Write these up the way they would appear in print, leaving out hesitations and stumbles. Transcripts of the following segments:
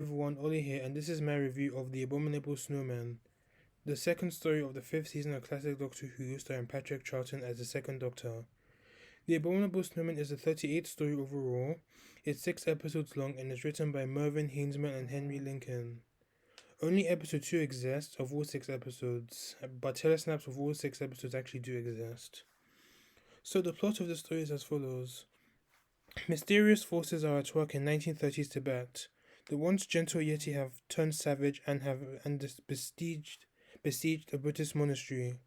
Everyone, Oli here, and this is my review of The Abominable Snowmen, the second story of the fifth season of classic Doctor Who, starring Patrick Troughton as the second Doctor. The Abominable Snowmen is the 38th story overall. It's 6 episodes long and is written by Mervyn Hainsman and Henry Lincoln. Only episode 2 exists of all 6 episodes, but telesnaps of all 6 episodes actually do exist. So the plot of the story is as follows. Mysterious forces are at work in 1930s Tibet. The once gentle Yeti have turned savage and besieged a Buddhist monastery.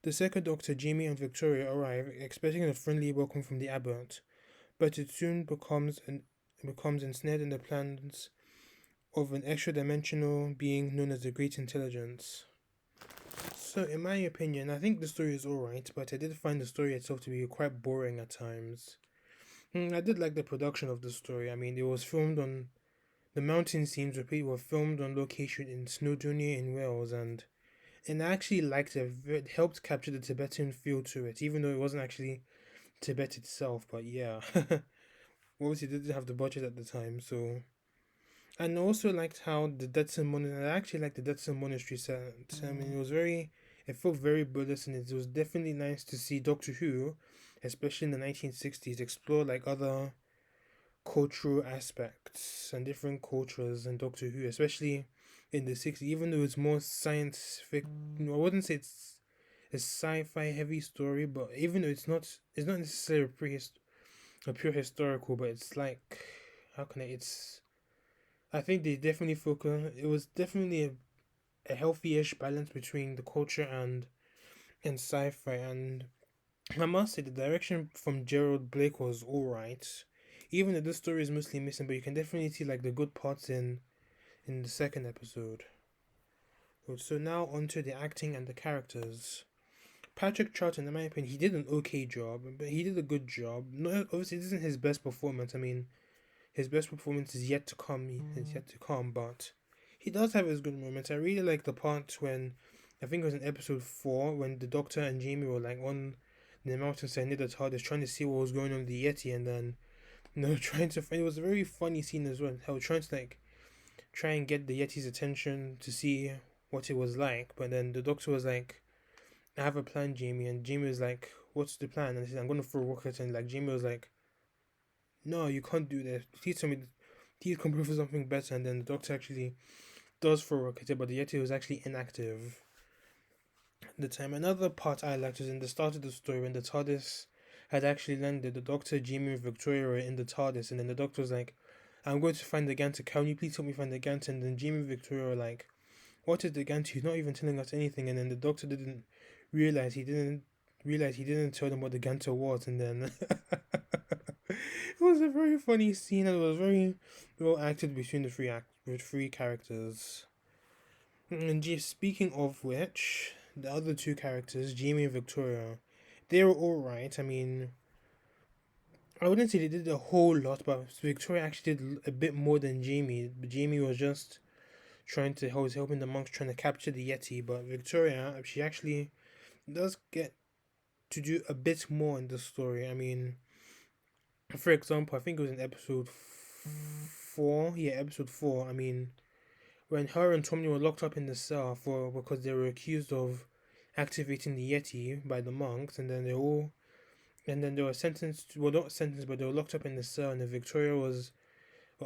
The second Doctor, Jamie and Victoria, arrive, expecting a friendly welcome from the abbot, but it soon becomes ensnared in the plans of an extra-dimensional being known as the Great Intelligence. So, in my opinion, I think the story is alright, but I did find the story itself to be quite boring at times. I did like the production of the story. I mean, it was filmed on the mountain scenes were filmed on location in Snowdonia in Wales, and I actually liked it. It helped capture the Tibetan feel to it, even though it wasn't actually Tibet itself. But yeah, obviously they didn't have the budget at the time, so. And I also liked how the Detson Monastery. I actually liked the Detson Monastery set. I mean, it felt very Buddhist, and it was definitely nice to see Doctor Who, especially in the 1960s, explore like other cultural aspects and different cultures in Doctor Who, especially in the 60s, even though it's more scientific. No, I wouldn't say it's a sci-fi heavy story, but even though it's not necessarily a pure historical, but it's like, how can I, it's, I think they definitely focus, it was definitely a healthy-ish balance between the culture and sci-fi, and I must say the direction from Gerald Blake was alright. Even though this story is mostly missing, but you can definitely see like the good parts in the second episode. Good. So now onto the acting and the characters. Patrick Troughton, in my opinion, he did an okay job, but he did a good job. No, obviously, this isn't his best performance. I mean, his best performance is yet to come. Is yet to come, but he does have his good moments. I really like the part when I think it was in episode 4 when the Doctor and Jamie were like on the mountainside near the TARDIS trying to see what was going on with the Yeti, and then trying to find. It was a very funny scene as well. How trying to like try and get the Yeti's attention to see what it was like, but then the Doctor was like, "I have a plan, Jamie," and Jamie was like, "What's the plan?" And he said, "I'm gonna throw a rocket," and like Jamie was like, "No, you can't do that. Please tell me, please come for something better." And then the Doctor actually does throw a rocket, but the Yeti was actually inactive at the time. Another part I liked was in the start of the story when the TARDIS had actually landed. The Doctor, Jamie, and Victoria were in the TARDIS, and then the Doctor was like, "I'm going to find the Ganta. Can you please help me find the Ganta?" And then Jamie and Victoria were like, "What is the Ganta? He's not even telling us anything." And then the Doctor realize he didn't he didn't tell them what the Ganta was, and then it was a very funny scene, and it was very well acted between the three characters. And just speaking of which, the other two characters, Jamie and Victoria, they were all right. I mean, I wouldn't say they did a whole lot, but Victoria actually did a bit more than Jamie. Jamie was just was helping the monks trying to capture the Yeti, but Victoria, she actually does get to do a bit more in the story. I mean, for example, I think it was in episode 4. Yeah, episode 4. I mean, when her and Tommy were locked up in the cell for because they were accused of activating the Yeti by the monks, and then they were sentenced. Well, not sentenced, but they were locked up in the cell, and then Victoria was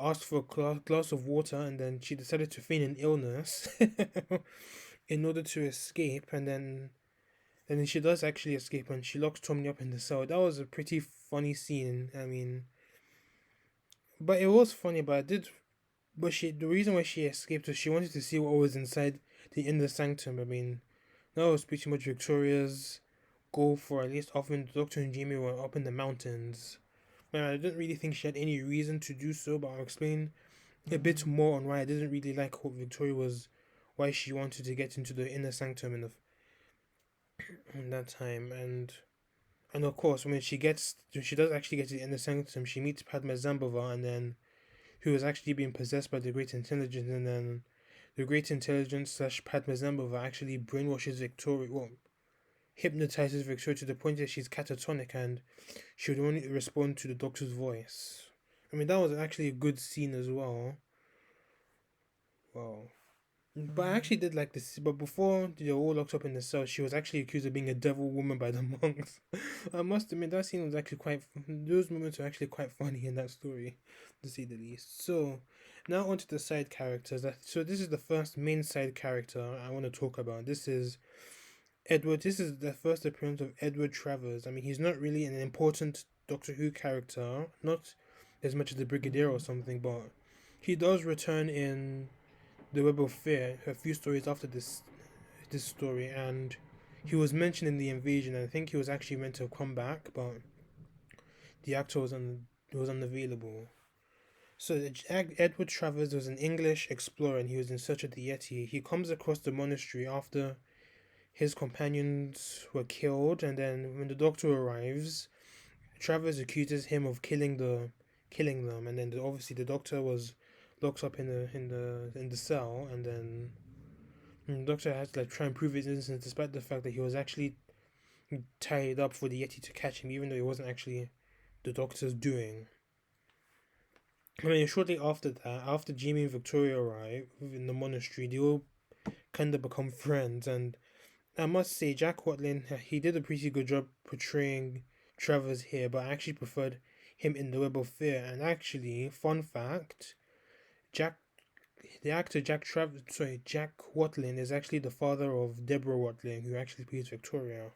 asked for a glass of water, and then she decided to feign an illness in order to escape, and then she does actually escape, and she locks Tommy up in the cell. That was a pretty funny scene. I mean, but it was funny. The reason why she escaped was she wanted to see what was inside the inner sanctum. I mean, that was pretty much Victoria's goal for at least often the Doctor and Jamie were up in the mountains. Man, I didn't really think she had any reason to do so, but I'll explain a bit more on why I didn't really like what Victoria was, why she wanted to get into the inner sanctum in that time, and of course when she does actually get to the inner sanctum, she meets Padma Zambova, and then who is actually being possessed by the Great Intelligence, and then the Great Intelligence slash Padma Zambova actually brainwashes Victoria, well, hypnotizes Victoria to the point that she's catatonic and she would only respond to the Doctor's voice. I mean, that was actually a good scene as well. Wow. But I actually did like this. But before they were all locked up in the cell, she was actually accused of being a devil woman by the monks. I must admit that scene was actually quite. Those moments were actually quite funny in that story, to say the least. So, now onto the side characters. So this is the first main side character I want to talk about. This is Edward. This is the first appearance of Edward Travers. I mean, he's not really an important Doctor Who character, not as much as the Brigadier or something, but he does return in the Web of Fear a few stories after this story, and he was mentioned in the invasion. I think he was actually meant to come back, but the actor was unavailable. So Edward Travers was an English explorer, and he was in search of the Yeti. He comes across the monastery after his companions were killed, and then when the Doctor arrives, Travers accuses him of killing them, and then obviously the Doctor was locked up in the cell, and then the Doctor had to like try and prove his innocence, despite the fact that he was actually tied up for the Yeti to catch him, even though it wasn't actually the Doctor's doing. I mean, shortly after that, after Jamie and Victoria arrive in the monastery, they all kind of become friends, and I must say, Jack Watlin, he did a pretty good job portraying Travers here, but I actually preferred him in The Web of Fear. And actually, fun fact, Jack, the actor Jack Watlin is actually the father of Deborah Watlin, who actually plays Victoria.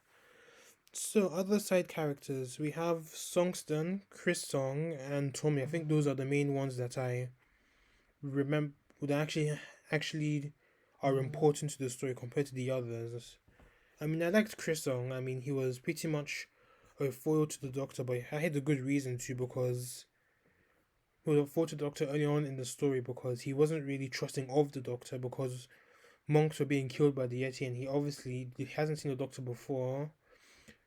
So, other side characters, we have Songston, Chris Song, and Tommy. I think those are the main ones that I remember that actually are important to the story compared to the others. I mean, I liked Chris Song. I mean, he was pretty much a foil to the Doctor, but I had a good reason to, because he was a foil to the Doctor early on in the story because he wasn't really trusting of the Doctor because monks were being killed by the Yeti, and he hasn't seen the Doctor before,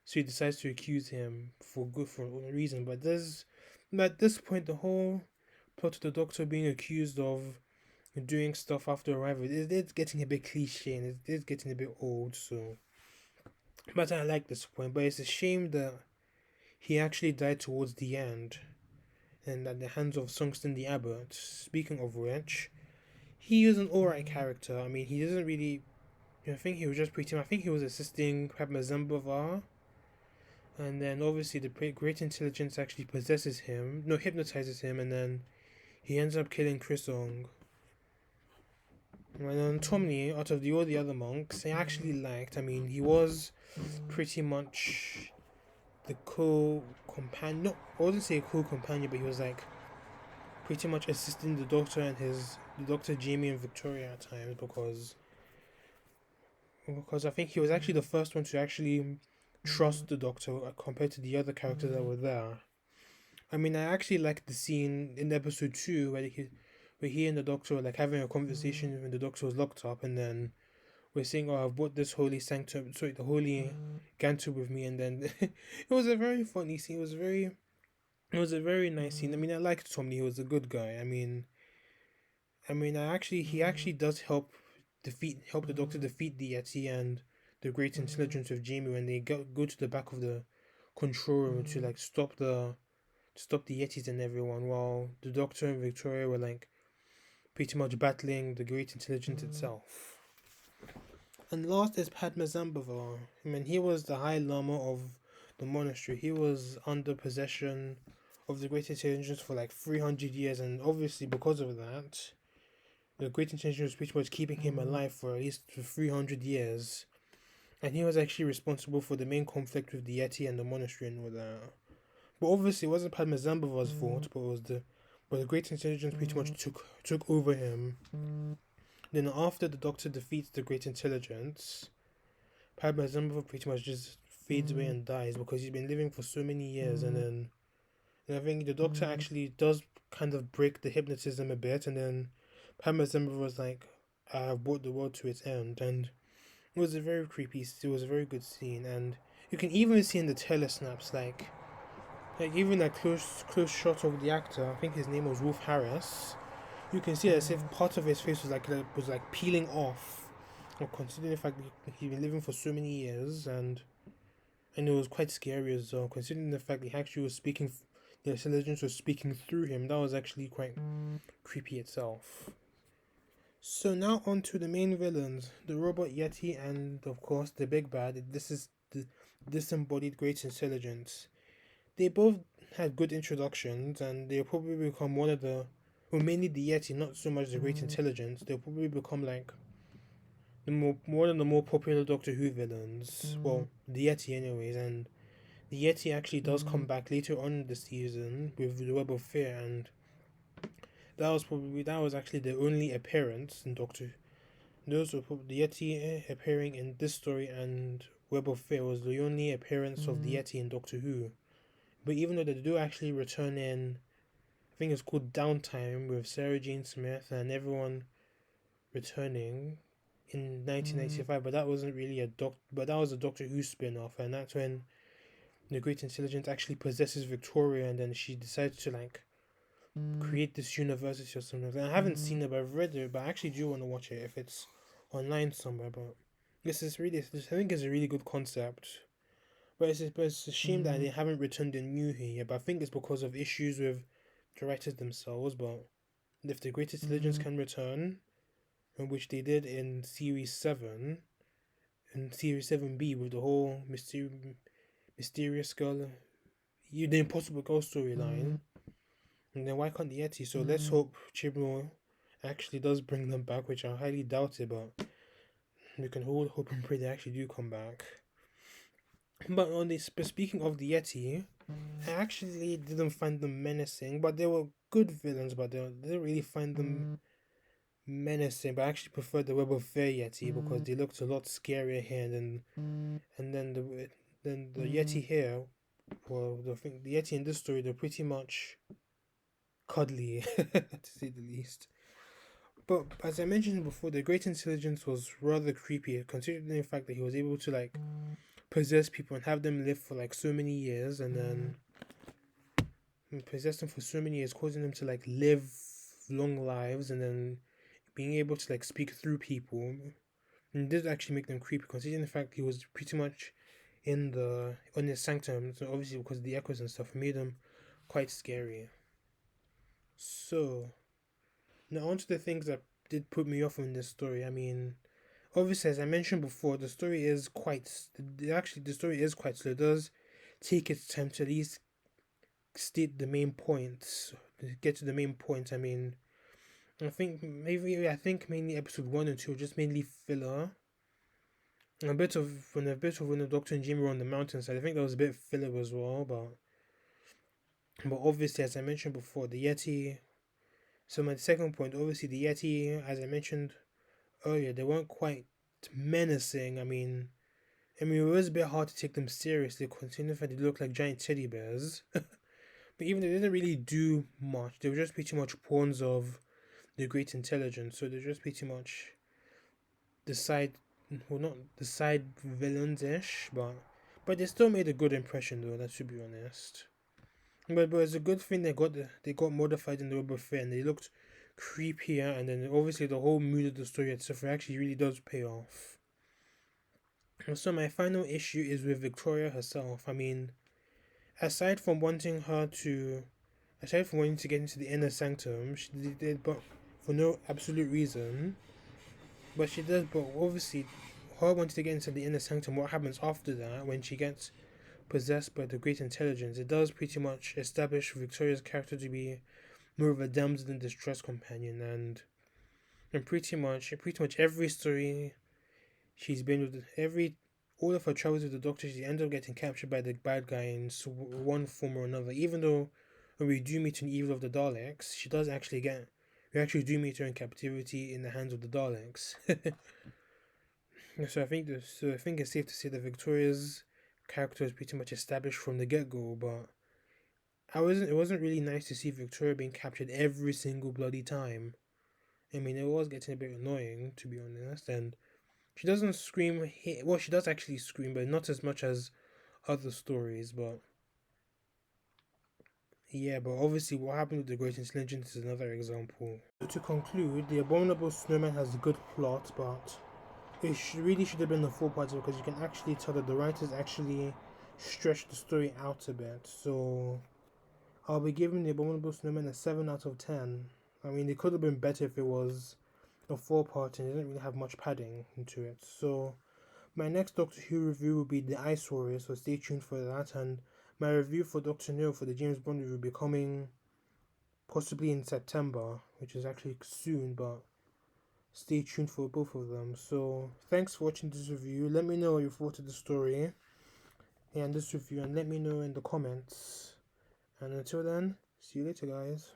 so he decides to accuse him for a reason. But at this point, the whole plot of the Doctor being accused of doing stuff after arrival it's getting a bit cliche and it's getting a bit old. So, but I like this point. But it's a shame that he actually died towards the end, and at the hands of Sungston the Abbot. Speaking of which, he is an alright character. I mean, he doesn't really. I think he was just pretty. I think he was assisting Padma Zambavar, and then obviously the great intelligence actually possesses him, no, hypnotizes him, and then he ends up killing Chrisong. And then Tommy, out of all the other monks, I actually liked. I mean, he was pretty much the co-companion. No, I wouldn't say a co-companion, but he was like pretty much assisting the Doctor and the Doctor, Jamie and Victoria at times, because I think he was actually the first one to actually trust the Doctor compared to the other characters that were there. I mean, I actually liked the scene in episode 2 where he and the Doctor were like having a conversation when the Doctor was locked up, and then we're saying, "Oh, I've brought this holy sanctum, sorry, the holy Gantu with me," and then it was a very funny scene. It was a very nice scene. I mean, I liked Tommy. He was a good guy. He actually does help the Doctor defeat the Yeti and the great intelligence of Jamie when they go to the back of the control room to like stop the Yetis and everyone, while the Doctor and Victoria were like pretty much battling the great intelligence itself. And last is Padma Zambavar. I mean, he was the High Lama of the monastery. He was under possession of the Great Intelligence for like 300 years, and obviously because of that, the Great Intelligence was pretty much keeping him alive for at least 300 years. And he was actually responsible for the main conflict with the Yeti and the monastery and all that. But obviously it wasn't Padma Zambavar's fault, but the Great Intelligence pretty much took over him. Then after the Doctor defeats the Great Intelligence, Padma Zambavar pretty much just fades away and dies because he's been living for so many years, and I think the Doctor actually does kind of break the hypnotism a bit, and then Padma Zambavar was like, "I have brought the world to its end," and it was a very good scene, and you can even see in the telesnaps like even a close shot of the actor. I think his name was Wolf Harris. You can see as if part of his face was like peeling off, or considering the fact that he'd been living for so many years, and it was quite scary as well. Considering the fact that he actually was speaking, the intelligence was speaking through him. That was actually quite creepy itself. So now on to the main villains, the robot Yeti and of course the big bad. This is the disembodied great intelligence. They both had good introductions and they'll probably become one of the, well, mainly the Yeti, not so much the great intelligence. They'll probably become like the more than the more popular Doctor Who villains. Well, the Yeti anyways, and the Yeti actually does come back later on in the season with the Web of Fear, and that was actually the only appearance in Doctor. Those were the Yeti appearing in this story, and Web of Fear was the only appearance of the Yeti in Doctor Who. But even though they do actually return in, I think it's called Downtime with Sarah Jane Smith and everyone returning in 1995. But that wasn't really but that was a Doctor Who spin-off, and that's when the Great Intelligence actually possesses Victoria, and then she decides to like create this university or something. And I haven't seen it, but I've read it. But I actually do want to watch it if it's online somewhere. But I think it's a really good concept. But it's a shame that they haven't returned the new here. But I think it's because of issues with the writers themselves. But if the Great Intelligence can return, which they did in Series 7, and Series 7B with the whole mysterious girl, the Impossible Girl storyline, and then why can't the Yeti? So let's hope Chibnall actually does bring them back, which I highly doubt it, but we can hold hope and pray they actually do come back. But speaking of the Yeti, I actually didn't find them menacing, but they were good villains, but I didn't really find them menacing. But I actually preferred the Web of Fear Yeti because they looked a lot scarier here, and then the Yeti here. Well, the Yeti in this story, they're pretty much cuddly, to say the least. But as I mentioned before, the Great Intelligence was rather creepy, considering the fact that he was able to like possess people and have them live for like so many years, and then possess them for so many years, causing them to like live long lives, and then being able to like speak through people. And it did actually make them creepy, considering the fact he was pretty much on his sanctum. So obviously because of the echoes and stuff, it made them quite scary. So now on to the things that did put me off in this story. I mean, obviously, as I mentioned before, the story is quite slow. It does take its time to at least state the main points, to get to the main points. I mean, I think mainly episode 1 and 2 are just mainly filler. And a bit of when the Doctor and Jimmy were on the mountainside. I think that was a bit filler as well, but obviously, as I mentioned before, the Yeti. So my second point, obviously, the Yeti, as I mentioned earlier, they weren't quite menacing. I mean, it was a bit hard to take them seriously, considering the fact they look like giant teddy bears. But even they didn't really do much. They were just pretty much pawns of the Great Intelligence. So they're just pretty much not the side villains ish, but they still made a good impression though. That should be honest. But it's a good thing they got modified in the Web of Fear and they looked creepier, and then obviously the whole mood of the story itself actually really does pay off. So my final issue is with Victoria herself. I mean, aside from wanting to get into the inner sanctum, she did, but for no absolute reason. But she does. But obviously, her wanting to get into the inner sanctum, what happens after that when she gets possessed by the Great Intelligence? It does pretty much establish Victoria's character to be more of a damsel in distress companion, and pretty much every story she's been with, all of her travels with the Doctor, she ends up getting captured by the bad guy in one form or another. Even though when we do meet an evil of the Daleks, we actually do meet her in captivity in the hands of the Daleks. So I think it's safe to say that Victoria's character is pretty much established from the get-go, but it wasn't really nice to see Victoria being captured every single bloody time. I mean, it was getting a bit annoying, to be honest, and she doesn't scream. Well, she does actually scream, but not as much as other stories. But yeah, but obviously, what happened with the Great Intelligence is another example. To conclude, the Abominable Snowman has a good plot, but really should have been a full part because you can actually tell that the writers actually stretched the story out a bit. So I'll be giving the Abominable Snowman a 7 out of 10. I mean, it could have been better if it was a 4-part and it didn't really have much padding into it. So my next Doctor Who review will be The Ice Warrior, so stay tuned for that. And my review for Doctor No for the James Bond review will be coming possibly in September, which is actually soon, but stay tuned for both of them. So thanks for watching this review. Let me know what you thought of the story and this review, and let me know in the comments. And until then, see you later, guys.